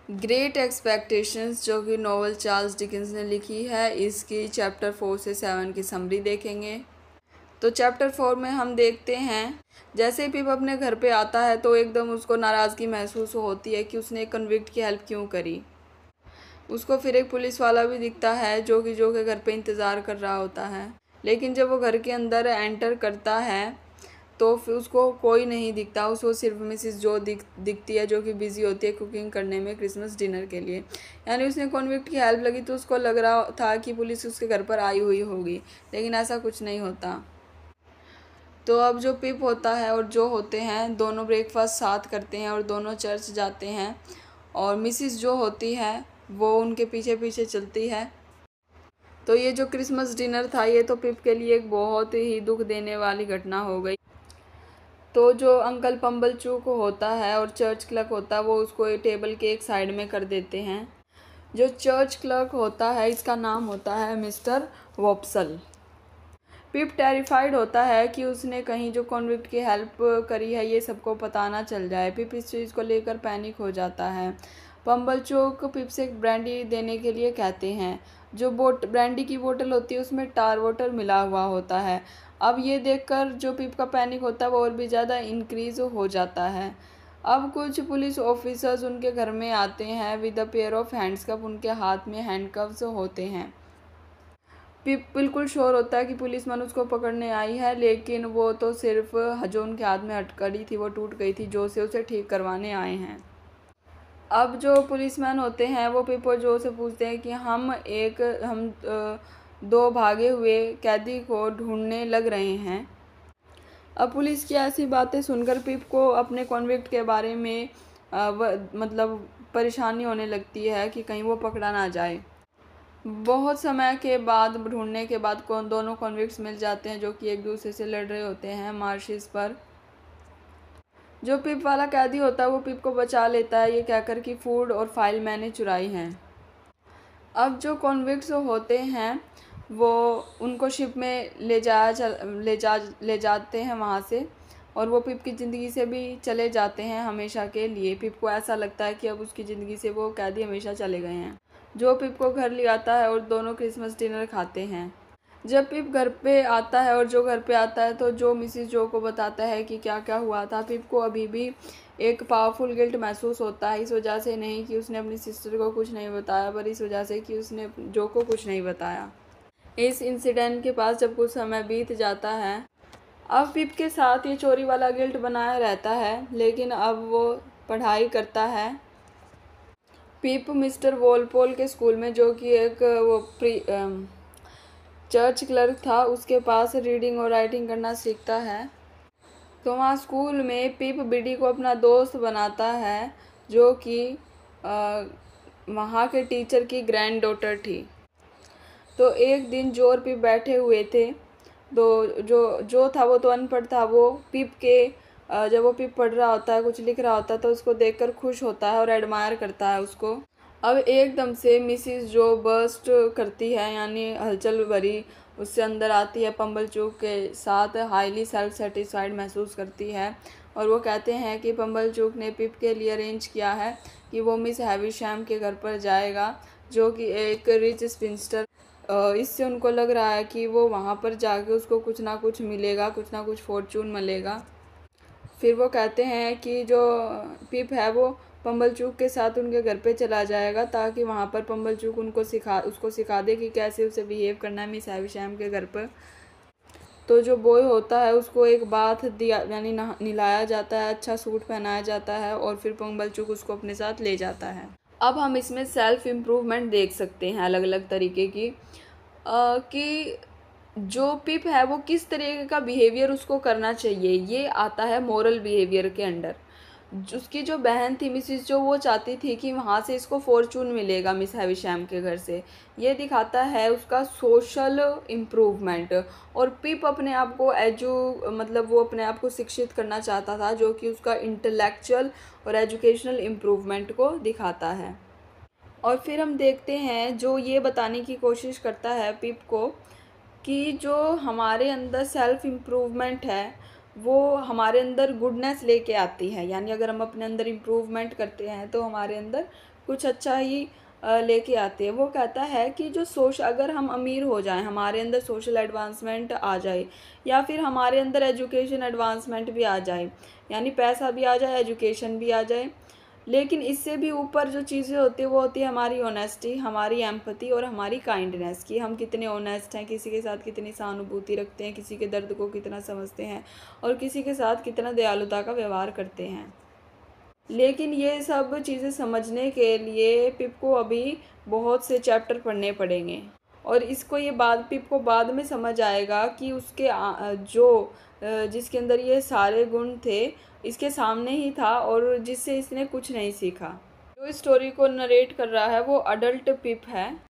Great expectations जो कि novel Charles Dickens ने लिखी है, इसकी चैप्टर 4 से 7 की समरी देखेंगे। तो चैप्टर 4 में हम देखते हैं जैसे ही पिप अपने घर पे आता है तो एकदम उसको नाराज़गी महसूस होती है कि उसने एक कन्विक्ट की हेल्प क्यों करी। उसको फिर एक पुलिस वाला भी दिखता है जो कि घर पे इंतज़ार कर रहा होता है, लेकिन जब वो घर के अंदर एंटर करता है तो फिर उसको कोई नहीं दिखता। उसको सिर्फ मिसिस जो दिखती है जो कि बिज़ी होती है कुकिंग करने में क्रिसमस डिनर के लिए। यानी उसने कॉन्विक्ट की हेल्प लगी तो उसको लग रहा था कि पुलिस उसके घर पर आई हुई होगी, लेकिन ऐसा कुछ नहीं होता। तो अब जो पिप होता है और जो होते हैं दोनों ब्रेकफास्ट साथ करते हैं और दोनों चर्च जाते हैं, और मिसिस जो होती है वो उनके पीछे पीछे चलती है। तो ये जो क्रिसमस डिनर था ये तो पिप के लिए एक बहुत ही दुख देने वाली घटना हो गई। तो जो अंकल पम्बलचूक होता है और चर्च क्लर्क होता है वो उसको टेबल के एक साइड में कर देते हैं। जो चर्च क्लर्क होता है इसका नाम होता है मिस्टर वॉप्सल। पिप टेरिफाइड होता है कि उसने कहीं जो कॉन्विक्ट की हेल्प करी है ये सबको पता ना चल जाए। पिप इस चीज़ को लेकर पैनिक हो जाता है। पम्बलचोक पिप से ब्रांडी देने के लिए कहते हैं। जो ब्रांडी की बोतल होती है उसमें टार वाटर मिला हुआ होता है। अब ये देखकर जो पिप का पैनिक होता है वो और भी ज़्यादा इंक्रीज़ हो जाता है। अब कुछ पुलिस ऑफिसर्स उनके घर में आते हैं with a pair of handcuff. उनके हाथ में हैंडकफ्स होते हैं। पिप बिल्कुल श्योर होता है कि पुलिसमैन उसको पकड़ने आई है, लेकिन वो तो सिर्फ जो उनके हाथ में हथकड़ी थी वो टूट गई थी, जो से उसे ठीक करवाने आए हैं। अब जो पुलिसमैन होते हैं वो पिप और जो से पूछते हैं कि हम दो भागे हुए कैदी को ढूंढने लग रहे हैं। अब पुलिस की ऐसी बातें सुनकर पिप को अपने कॉन्विक्ट के बारे में मतलब परेशानी होने लगती है कि कहीं वो पकड़ा ना जाए। बहुत समय के बाद ढूंढने के बाद दोनों कॉन्विक्ट्स मिल जाते हैं जो कि एक दूसरे से लड़ रहे होते हैं मार्शेस पर। जो पिप वाला कैदी होता है वो पिप को बचा लेता है ये कहकर कि फूड और फाइल मैंने चुराई हैं। अब जो कॉन्विक्ट्स होते हैं वो उनको शिप में ले जाते हैं वहाँ से, और वो पिप की ज़िंदगी से भी चले जाते हैं हमेशा के लिए। पिप को ऐसा लगता है कि अब उसकी ज़िंदगी से वो कैदी हमेशा चले गए हैं। जो पिप को घर ले आता है और दोनों क्रिसमस डिनर खाते हैं। जब पिप घर पे आता है और जो घर पे आता है तो जो मिसिस जो को बताता है कि क्या क्या हुआ था। पिप को अभी भी एक पावरफुल गिल्ट महसूस होता है, इस वजह से नहीं कि उसने अपनी सिस्टर को कुछ नहीं बताया, पर इस वजह से कि उसने जो को कुछ नहीं बताया। इस इंसिडेंट के पास जब कुछ समय बीत जाता है, अब पिप के साथ ये चोरी वाला गिल्ट बनाया रहता है, लेकिन अब वो पढ़ाई करता है। पिप मिस्टर वॉलपोल के स्कूल में जो कि एक चर्च क्लर्क था उसके पास रीडिंग और राइटिंग करना सीखता है। तो वहाँ स्कूल में पिप बिडी को अपना दोस्त बनाता है जो कि वहाँ के टीचर की ग्रैंड डॉटर थी। तो एक दिन जो और पिप बैठे हुए थे, तो जो था वो तो अनपढ़ था। वो पिप के जब वो पिप पढ़ रहा होता है कुछ लिख रहा होता है तो उसको देखकर खुश होता है और एडमायर करता है उसको। अब एकदम से मिसिस जो बर्स्ट करती है, यानी हलचल भरी उससे अंदर आती है। पम्बलचूक के साथ हाईली सेल्फ सेटिस्फाइड महसूस करती है, और वो कहते हैं कि पम्बलचूक ने पिप के लिए अरेंज किया है कि वो मिस हैविशैम के घर पर जाएगा जो कि एक रिच स्पिंस्टर। इससे उनको लग रहा है कि वो वहाँ पर जाके उसको कुछ ना कुछ मिलेगा, कुछ ना कुछ फॉर्चून मिलेगा। फिर वो कहते हैं कि जो पिप है वो पम्बलचूक के साथ उनके घर पे चला जाएगा ताकि वहाँ पर पम्बलचूक उसको सिखा दे कि कैसे उसे बिहेव करना है मिस हैविशैम के घर पर। तो जो बॉय होता है उसको एक बाथ दिया, यानी नहलाया जाता है, अच्छा सूट पहनाया जाता है, और फिर पम्बलचूक उसको अपने साथ ले जाता है। अब हम इसमें सेल्फ इम्प्रूवमेंट देख सकते हैं अलग अलग तरीके की, कि जो पिप है वो किस तरीके का बिहेवियर उसको करना चाहिए। ये आता है मोरल बिहेवियर के अंडर। उसकी जो बहन थी मिसिस जो, वो चाहती थी कि वहाँ से इसको फॉर्चून मिलेगा मिस हैविशैम के घर से। ये दिखाता है उसका सोशल इम्प्रूवमेंट। और पिप अपने आप को मतलब वो अपने आप को शिक्षित करना चाहता था, जो कि उसका इंटेलेक्चुअल और एजुकेशनल इम्प्रूवमेंट को दिखाता है। और फिर हम देखते हैं जो ये बताने की कोशिश करता है पिप को कि जो हमारे अंदर सेल्फ इम्प्रूवमेंट है वो हमारे अंदर गुडनेस लेके आती है। यानी अगर हम अपने अंदर इम्प्रूवमेंट करते हैं तो हमारे अंदर कुछ अच्छा ही लेके आते हैं। वो कहता है कि जो अगर हम अमीर हो जाएं, हमारे अंदर सोशल एडवांसमेंट आ जाए, या फिर हमारे अंदर एजुकेशन एडवांसमेंट भी आ जाए, यानी पैसा भी आ जाए, एजुकेशन भी आ जाए, लेकिन इससे भी ऊपर जो चीज़ें होती है वो होती है हमारी ऑनेस्टी, हमारी एम्पैथी और हमारी काइंडनेस, कि हम कितने ऑनेस्ट हैं, किसी के साथ कितनी सहानुभूति रखते हैं, किसी के दर्द को कितना समझते हैं और किसी के साथ कितना दयालुता का व्यवहार करते हैं। लेकिन ये सब चीज़ें समझने के लिए पिप को अभी बहुत से चैप्टर पढ़ने पड़ेंगे, और इसको ये पिप को बाद में समझ आएगा कि उसके जिसके अंदर ये सारे गुण थे इसके सामने ही था और जिससे इसने कुछ नहीं सीखा। जो स्टोरी को नरेट कर रहा है वो अडल्ट पिप है।